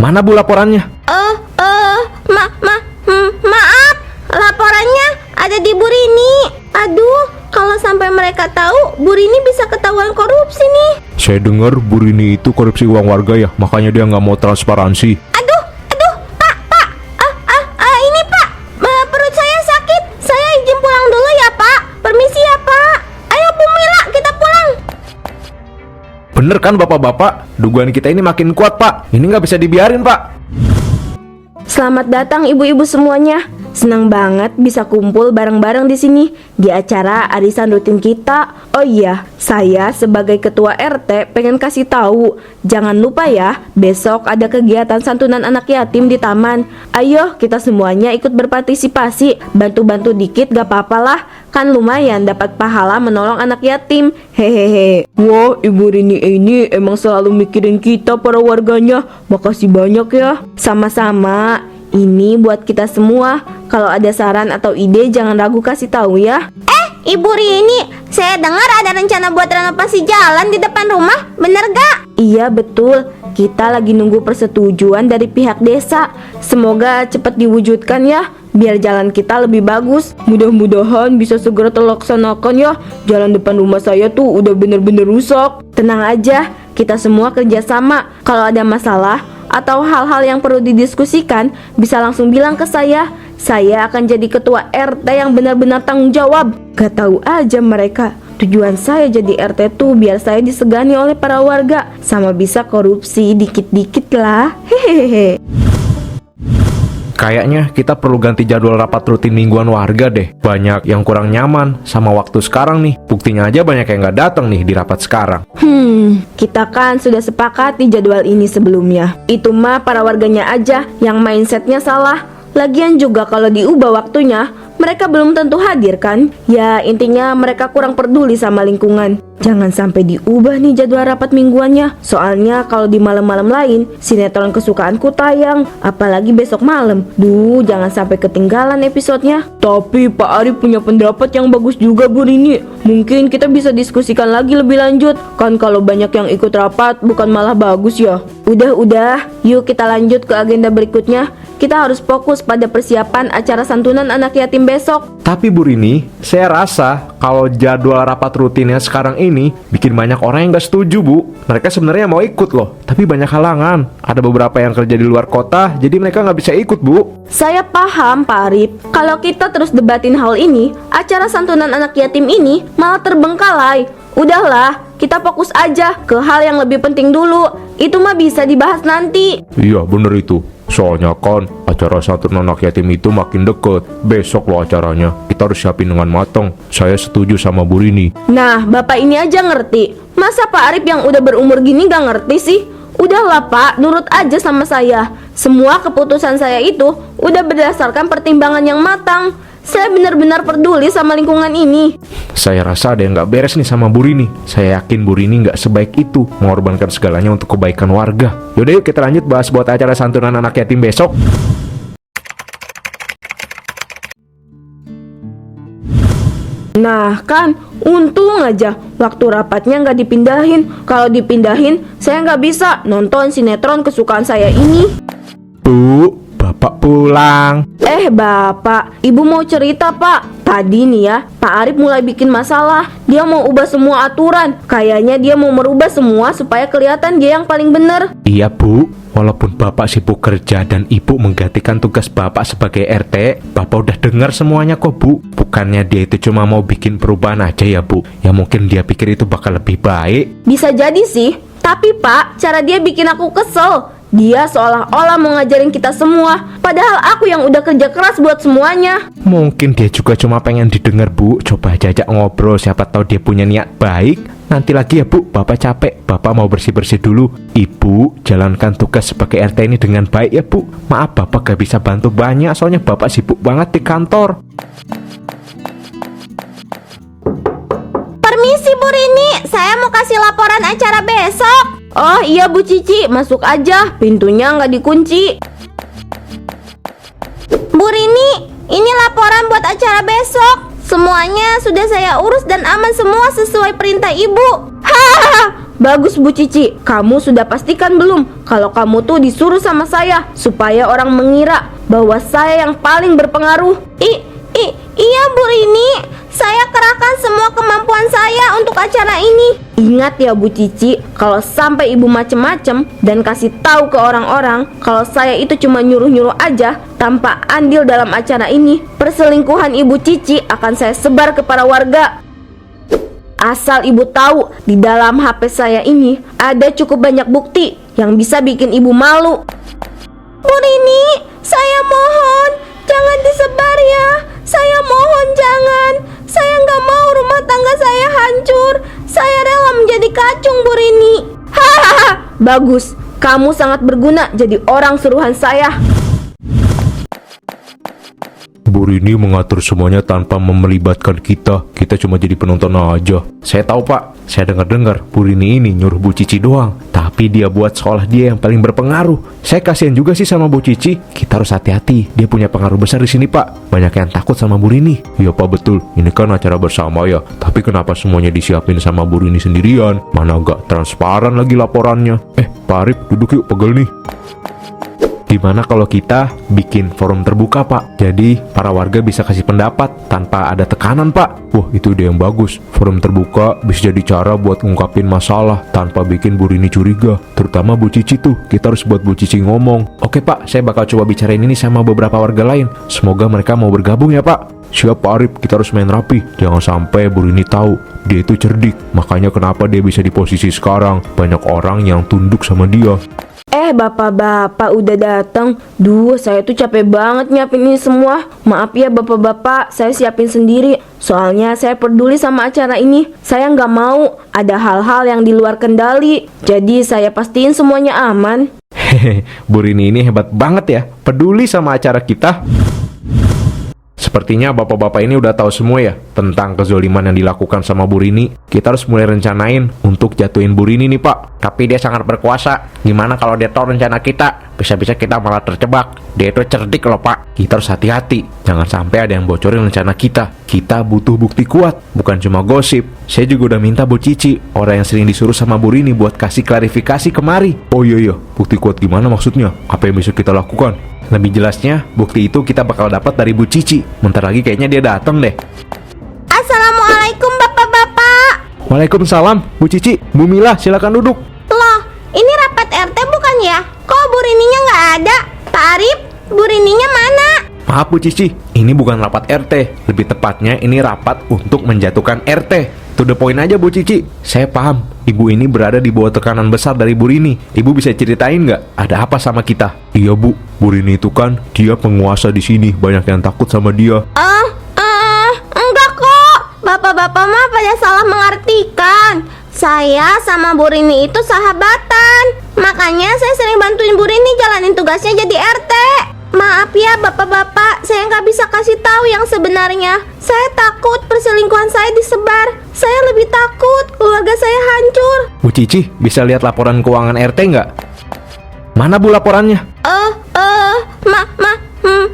Mana Bu laporannya? Maaf, laporannya ada di Bu Rini. Aduh, kalau sampai mereka tahu, Bu Rini bisa ketahuan korupsi nih. Saya dengar Bu Rini itu korupsi uang warga ya, makanya dia nggak mau transparansi. Aduh, Pak, ini Pak, perut saya sakit. Saya izin pulang dulu ya Pak. Permisi ya Pak. Ayo Bu Mila, kita pulang. Bener kan bapak-bapak? Dugaan kita ini makin kuat Pak. Ini nggak bisa dibiarin Pak. Selamat datang ibu-ibu semuanya. Senang banget bisa kumpul bareng-bareng di sini di acara arisan rutin kita. Oh iya, saya sebagai ketua RT pengen kasih tahu, jangan lupa ya, besok ada kegiatan santunan anak yatim di taman. Ayo kita semuanya ikut berpartisipasi, bantu-bantu dikit gak apa-apa lah. Kan lumayan dapat pahala menolong anak yatim. Hehehe. Wah, Ibu Rini ini emang selalu mikirin kita para warganya. Makasih banyak ya. Sama-sama. Ini buat kita semua. Kalau ada saran atau ide jangan ragu kasih tahu ya. Ibu Rini, saya dengar ada rencana buat renovasi jalan di depan rumah. Bener gak? Iya betul. Kita lagi nunggu persetujuan dari pihak desa. Semoga cepat diwujudkan ya, biar jalan kita lebih bagus. Mudah-mudahan bisa segera terlaksanakan ya. Jalan depan rumah saya tuh udah bener-bener rusak. Tenang aja, kita semua kerjasama. Kalau ada masalah atau hal-hal yang perlu didiskusikan, bisa langsung bilang ke saya. Saya akan jadi ketua RT yang benar-benar tanggung jawab. Gak tahu aja mereka. Tujuan saya jadi RT tuh biar saya disegani oleh para warga, sama bisa korupsi dikit-dikit lah. Hehehe. Kayaknya kita perlu ganti jadwal rapat rutin mingguan warga deh. Banyak yang kurang nyaman sama waktu sekarang nih. Buktinya aja banyak yang nggak datang nih di rapat sekarang. Kita kan sudah sepakat di jadwal ini sebelumnya. Itu mah para warganya aja yang mindsetnya salah. Lagian juga kalau diubah waktunya, mereka belum tentu hadir kan? Ya intinya mereka kurang peduli sama lingkungan. Jangan sampai diubah nih jadwal rapat mingguannya. Soalnya kalau di malam-malam lain, sinetron kesukaanku tayang. Apalagi besok malam. Duh, jangan sampai ketinggalan episodenya. Tapi Pak Arif punya pendapat yang bagus juga Bu Rini. Mungkin kita bisa diskusikan lagi lebih lanjut. Kan kalau banyak yang ikut rapat bukan malah bagus ya. Udah, yuk kita lanjut ke agenda berikutnya. Kita harus fokus pada persiapan acara santunan anak yatim besok. Tapi Bu Rini, saya rasa kalau jadwal rapat rutinnya sekarang ini bikin banyak orang yang gak setuju Bu. Mereka sebenarnya mau ikut loh, tapi banyak halangan. Ada beberapa yang kerja di luar kota, jadi mereka gak bisa ikut Bu. Saya paham Pak Arif. Kalau kita terus debatin hal ini, acara santunan anak yatim ini malah terbengkalai. Udahlah, kita fokus aja ke hal yang lebih penting dulu. Itu mah bisa dibahas nanti. Iya bener itu. Soalnya kan acara santunan anak yatim itu makin deket. Besok loh acaranya. Kita harus siapin dengan matang. Saya setuju sama Bu Rini. Nah, Bapak ini aja ngerti. Masa Pak Arif yang udah berumur gini gak ngerti sih? Udahlah Pak, nurut aja sama saya. Semua keputusan saya itu udah berdasarkan pertimbangan yang matang. Saya benar-benar peduli sama lingkungan ini. Saya rasa ada yang gak beres nih sama Bu Rini. Saya yakin Bu Rini gak sebaik itu mengorbankan segalanya untuk kebaikan warga. Yaudah yuk kita lanjut bahas buat acara santunan anak yatim besok. Nah kan, untung aja waktu rapatnya gak dipindahin. Kalau dipindahin, saya gak bisa nonton sinetron kesukaan saya ini. Bu, Bapak pulang. Bapak, Ibu mau cerita Pak. Tadi nih ya, Pak Arif mulai bikin masalah. Dia mau ubah semua aturan. Kayaknya dia mau merubah semua supaya kelihatan dia yang paling bener. Iya Bu, walaupun Bapak sibuk kerja dan Ibu menggantikan tugas Bapak sebagai RT, Bapak udah dengar semuanya kok Bu. Bukannya dia itu cuma mau bikin perubahan aja ya Bu. Ya mungkin dia pikir itu bakal lebih baik. Bisa jadi sih, tapi Pak, cara dia bikin aku kesel. Dia seolah-olah mau ngajarin kita semua, padahal aku yang udah kerja keras buat semuanya. Mungkin dia juga cuma pengen didengar Bu. Coba jajak ngobrol, siapa tahu dia punya niat baik. Nanti lagi ya Bu, Bapak capek, Bapak mau bersih-bersih dulu. Ibu, jalankan tugas sebagai RT ini dengan baik ya Bu. Maaf Bapak gak bisa bantu banyak, soalnya Bapak sibuk banget di kantor. Permisi Bu Rini, saya mau kasih laporan acara besok. Oh iya Bu Cici, masuk aja, pintunya nggak dikunci. Bu Rini, ini laporan buat acara besok. Semuanya sudah saya urus dan aman semua sesuai perintah Ibu. Hahaha, Bagus Bu Cici, kamu sudah pastikan belum kalau kamu tuh disuruh sama saya supaya orang mengira bahwa saya yang paling berpengaruh? Iya Bu Rini, saya kerahkan semua kemampuan saya untuk acara ini. Ingat ya Bu Cici, kalau sampai ibu macem-macem dan kasih tahu ke orang-orang kalau saya itu cuma nyuruh-nyuruh aja tanpa andil dalam acara ini, perselingkuhan Ibu Cici akan saya sebar ke para warga. Asal ibu tahu, di dalam HP saya ini ada cukup banyak bukti yang bisa bikin ibu malu. Bu Rini, saya mohon, jangan disebar ya. Saya mohon jangan. Saya nggak mau rumah tangga saya hancur. Saya rela menjadi kacung, Bu Rini. Hahaha, bagus. Kamu sangat berguna jadi orang suruhan saya. Bu Rini mengatur semuanya tanpa melibatkan kita. Kita cuma jadi penonton aja. Saya tahu Pak, saya dengar-dengar Bu Rini ini nyuruh Bu Cici doang, tapi dia buat seolah dia yang paling berpengaruh. Saya kasihan juga sih sama Bu Cici. Kita harus hati-hati, dia punya pengaruh besar di sini Pak. Banyak yang takut sama Bu Rini. Iya Pak, betul, ini kan acara bersama ya. Tapi kenapa semuanya disiapin sama Bu Rini sendirian? Mana gak transparan lagi laporannya. Pak Arif, duduk yuk, pegel nih. Gimana kalau kita bikin forum terbuka Pak? Jadi para warga bisa kasih pendapat tanpa ada tekanan Pak. Wah, itu ide yang bagus. Forum terbuka bisa jadi cara buat ngungkapin masalah tanpa bikin Bu Rini curiga. Terutama Bu Cici tuh, kita harus buat Bu Cici ngomong. Oke Pak, saya bakal coba bicarain ini sama beberapa warga lain. Semoga mereka mau bergabung ya Pak. Siap Pak Arif, kita harus main rapi. Jangan sampai Bu Rini tahu dia itu cerdik. Makanya kenapa dia bisa di posisi sekarang. Banyak orang yang tunduk sama dia. Bapak-bapak udah datang. Duh, saya tuh capek banget nyiapin ini semua. Maaf ya bapak-bapak, saya siapin sendiri. Soalnya saya peduli sama acara ini. Saya nggak mau ada hal-hal yang di luar kendali. Jadi saya pastiin semuanya aman. Hehehe, Bu Rini ini hebat banget ya, peduli sama acara kita. Sepertinya bapak-bapak ini udah tahu semua ya tentang kezoliman yang dilakukan sama Bu Rini. Kita harus mulai rencanain untuk jatuhin Bu Rini nih Pak. Tapi dia sangat berkuasa. Gimana kalau dia tahu rencana kita? Bisa-bisa kita malah terjebak. Dia itu cerdik loh Pak. Kita harus hati-hati. Jangan sampai ada yang bocorin rencana kita. Kita butuh bukti kuat, bukan cuma gosip. Saya juga udah minta Bu Cici, orang yang sering disuruh sama Bu Rini, buat kasih klarifikasi kemari. Oh iya, bukti kuat gimana maksudnya? Apa yang bisa kita lakukan? Lebih jelasnya, bukti itu kita bakal dapat dari Bu Cici. Bentar lagi kayaknya dia datang deh. Assalamualaikum bapak-bapak. Waalaikumsalam, Bu Cici. Bu Mila, silakan duduk. Loh, ini rapat RT bukan ya? Kok Bu Rininya nggak ada? Pak Arif, Bu Rininya mana? Maaf Bu Cici, ini bukan rapat RT. Lebih tepatnya ini rapat untuk menjatuhkan RT. To the point aja Bu Cici. Saya paham, ibu ini berada di bawah tekanan besar dari Bu Rini. Ibu bisa ceritain nggak ada apa sama kita? Iya Bu, Bu Rini itu kan dia penguasa di sini. Banyak yang takut sama dia. Enggak kok. Bapak-bapak mah pada salah mengartikan. Saya sama Bu Rini itu sahabatan. Makanya saya sering bantuin Bu Rini jalanin tugasnya jadi RT. Maaf ya bapak-bapak, saya nggak bisa kasih tahu yang sebenarnya. Saya takut perselingkuhan saya disebar. Saya lebih takut keluarga saya hancur. Bu Cici, bisa lihat laporan keuangan RT nggak? Mana Bu laporannya?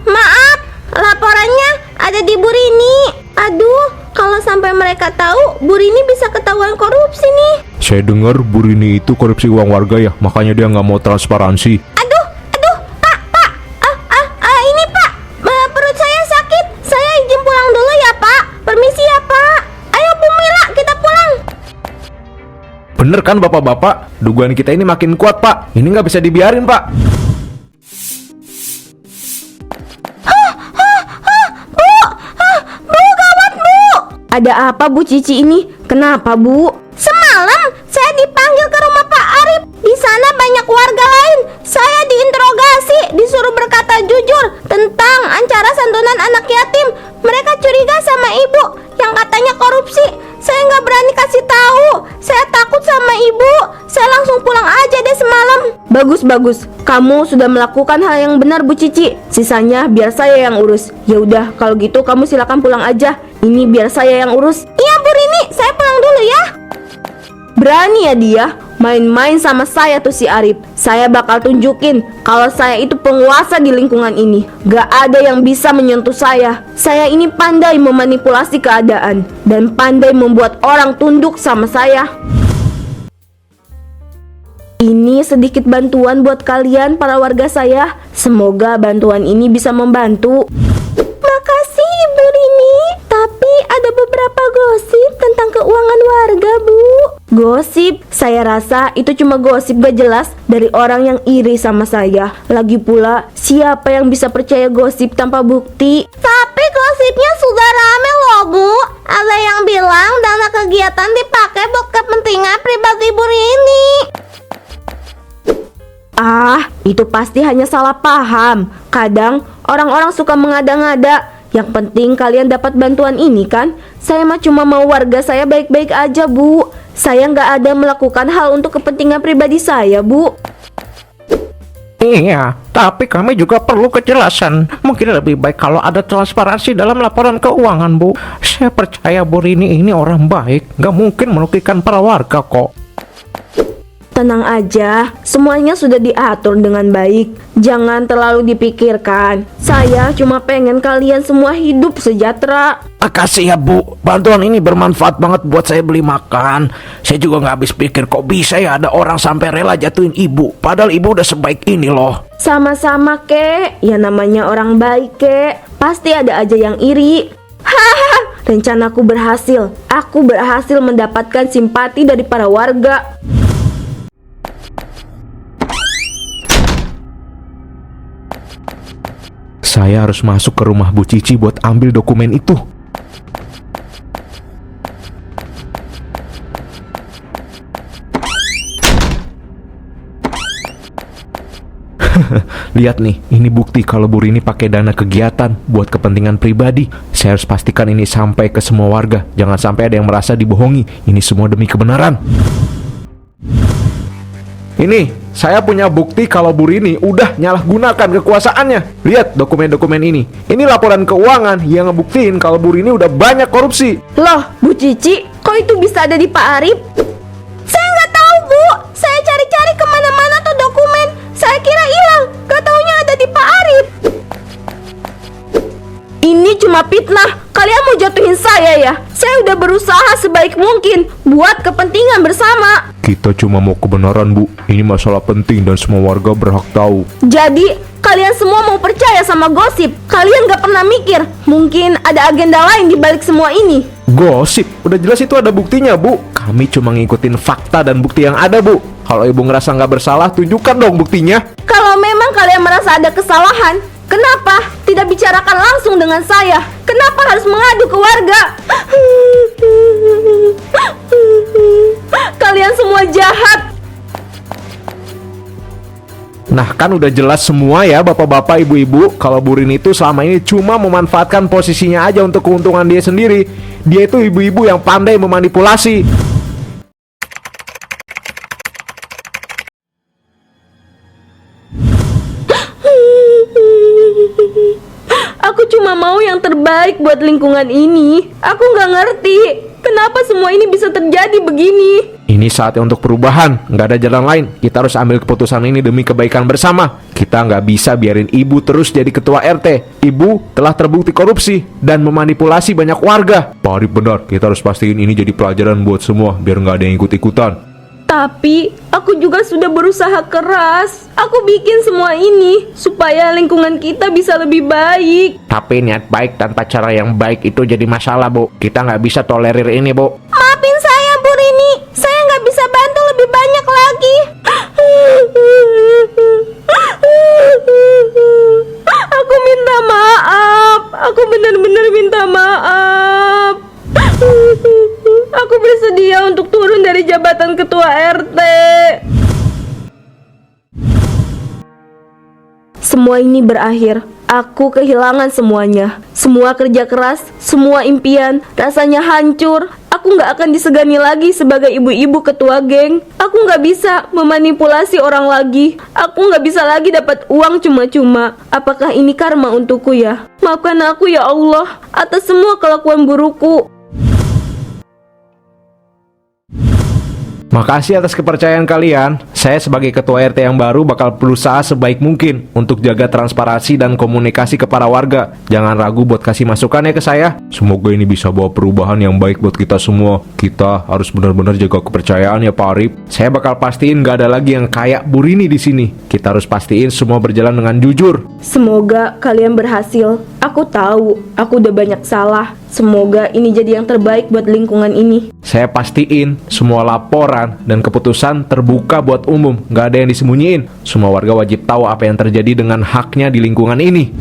Maaf, laporannya ada di Bu Rini. Aduh, kalau sampai mereka tahu, Bu Rini bisa ketahuan korupsi nih. Saya dengar Bu Rini itu korupsi uang warga ya, makanya dia nggak mau transparansi. Ini Pak, perut saya sakit. Saya izin pulang dulu ya Pak. Permisi ya Pak. Ayo Bu Mila, kita pulang. Bener kan bapak-bapak? Dugaan kita ini makin kuat Pak. Ini nggak bisa dibiarin Pak. Bu, gawat Bu. Ada apa Bu Cici ini? Kenapa Bu? Semalam saya dipanggil ke rumah Pak Arif. Di sana banyak warga lain. Saya diinterogasi, disuruh berkata jujur tentang acara santunan anak yatim. Mereka curiga sama ibu yang katanya korupsi. Saya nggak berani kasih tahu. Saya takut sama ibu. Saya langsung pulang aja deh semalam. Bagus. Kamu sudah melakukan hal yang benar Bu Cici. Sisanya biar saya yang urus. Ya udah, kalau gitu kamu silakan pulang aja. Ini biar saya yang urus. Iya Bu Rini, saya pulang dulu ya. Berani ya dia main-main sama saya tuh si Arif. Saya bakal tunjukin kalau saya itu penguasa di lingkungan ini. Gak ada yang bisa menyentuh saya. Saya ini pandai memanipulasi keadaan dan pandai membuat orang tunduk sama saya. Ini sedikit bantuan buat kalian para warga saya. Semoga bantuan ini bisa membantu. Makasih Ibu Rini. Tapi ada beberapa gosip tentang keuangan warga, Bu. Gosip? Saya rasa itu cuma gosip gak jelas dari orang yang iri sama saya. Lagi pula, siapa yang bisa percaya gosip tanpa bukti? Tapi gosipnya sudah rame loh, Bu. Ada yang bilang dana kegiatan dipakai buat kepentingan pribadi Bu Rini. Ah, itu pasti hanya salah paham. Kadang orang-orang suka mengada-ngada. Yang penting kalian dapat bantuan ini kan? Saya mah cuma mau warga saya baik-baik aja, Bu. Saya nggak ada melakukan hal untuk kepentingan pribadi saya, Bu. Iya, tapi kami juga perlu kejelasan. Mungkin lebih baik kalau ada transparansi dalam laporan keuangan, Bu. Saya percaya Bu Rini ini orang baik, nggak mungkin merugikan para warga kok. Tenang aja, semuanya sudah diatur dengan baik. Jangan terlalu dipikirkan. Saya cuma pengen kalian semua hidup sejahtera. Makasih ya Bu, bantuan ini bermanfaat banget buat saya beli makan. Saya juga nggak habis pikir kok bisa ya ada orang sampai rela jatuhin ibu. Padahal ibu udah sebaik ini loh. Sama-sama, Kek. Ya namanya orang baik, Kek. Pasti ada aja yang iri. Hahaha, rencanaku berhasil. Aku berhasil mendapatkan simpati dari para warga. Saya harus masuk ke rumah Bu Cici buat ambil dokumen itu. Lihat nih, ini bukti kalau Bu Rini pakai dana kegiatan buat kepentingan pribadi. Saya harus pastikan ini sampai ke semua warga. Jangan sampai ada yang merasa dibohongi. Ini semua demi kebenaran. Ini, saya punya bukti kalau Bu Rini udah nyalahgunakan kekuasaannya. Lihat dokumen-dokumen ini. Ini laporan keuangan yang ngebuktiin kalau Bu Rini udah banyak korupsi. Loh, Bu Cici, kok itu bisa ada di Pak Arif? Saya nggak tahu, Bu. Saya cari-cari kemana-mana tuh dokumen. Saya kira hilang. Gak taunya ada di Pak Arif. Ini cuma fitnah. Kalian mau jatuhin saya ya? Saya udah berusaha sebaik mungkin buat kepentingan bersama. Kita cuma mau kebenaran, Bu. Ini masalah penting dan semua warga berhak tahu. Jadi, kalian semua mau percaya sama gosip? Kalian gak pernah mikir mungkin ada agenda lain di balik semua ini? Gosip? Udah jelas itu ada buktinya, Bu. Kami cuma ngikutin fakta dan bukti yang ada, Bu. Kalau Ibu ngerasa nggak bersalah, tunjukkan dong buktinya. Kalau memang kalian merasa ada kesalahan, kenapa tidak bicarakan langsung dengan saya? Kenapa harus mengadu ke warga? Kalian semua jahat. Nah, kan udah jelas semua ya bapak-bapak, ibu-ibu, kalau Bu Rini itu selama ini cuma memanfaatkan posisinya aja untuk keuntungan dia sendiri. Dia itu ibu-ibu yang pandai memanipulasi. Aku cuma mau yang terbaik buat lingkungan ini. Aku nggak ngerti kenapa semua ini bisa terjadi begini. Ini saatnya untuk perubahan, nggak ada jalan lain. Kita harus ambil keputusan ini demi kebaikan bersama. Kita nggak bisa biarin ibu terus jadi ketua RT. Ibu telah terbukti korupsi dan memanipulasi banyak warga. Pak Arif benar, kita harus pastiin ini jadi pelajaran buat semua, biar nggak ada yang ikut-ikutan. Tapi aku juga sudah berusaha keras. Aku bikin semua ini supaya lingkungan kita bisa lebih baik. Tapi niat baik tanpa cara yang baik itu jadi masalah, Bu. Kita nggak bisa tolerir ini, Bu. Maafin saya, Bu Rini. Saya nggak bisa bantu lebih banyak lagi. Aku minta maaf. Aku benar-benar minta maaf. Aku bersedia untuk turun dari jabatan ketua RT. Semua ini berakhir. Aku kehilangan semuanya. Semua kerja keras, semua impian, rasanya hancur. Aku gak akan disegani lagi sebagai ibu-ibu ketua geng. Aku gak bisa memanipulasi orang lagi. Aku gak bisa lagi dapat uang cuma-cuma. Apakah ini karma untukku ya? Maafkan aku ya Allah atas semua kelakuan burukku. Makasih atas kepercayaan kalian. Saya sebagai ketua RT yang baru bakal berusaha sebaik mungkin untuk jaga transparansi dan komunikasi ke para warga. Jangan ragu buat kasih masukan ya ke saya. Semoga ini bisa bawa perubahan yang baik buat kita semua. Kita harus benar-benar jaga kepercayaan ya Pak Arif. Saya bakal pastiin gak ada lagi yang kayak Bu Rini di sini. Kita harus pastiin semua berjalan dengan jujur. Semoga kalian berhasil. Aku tahu, aku udah banyak salah. Semoga ini jadi yang terbaik buat lingkungan ini. Saya pastiin semua laporan dan keputusan terbuka buat umum. Gak ada yang disembunyiin. Semua warga wajib tahu apa yang terjadi dengan haknya di lingkungan ini.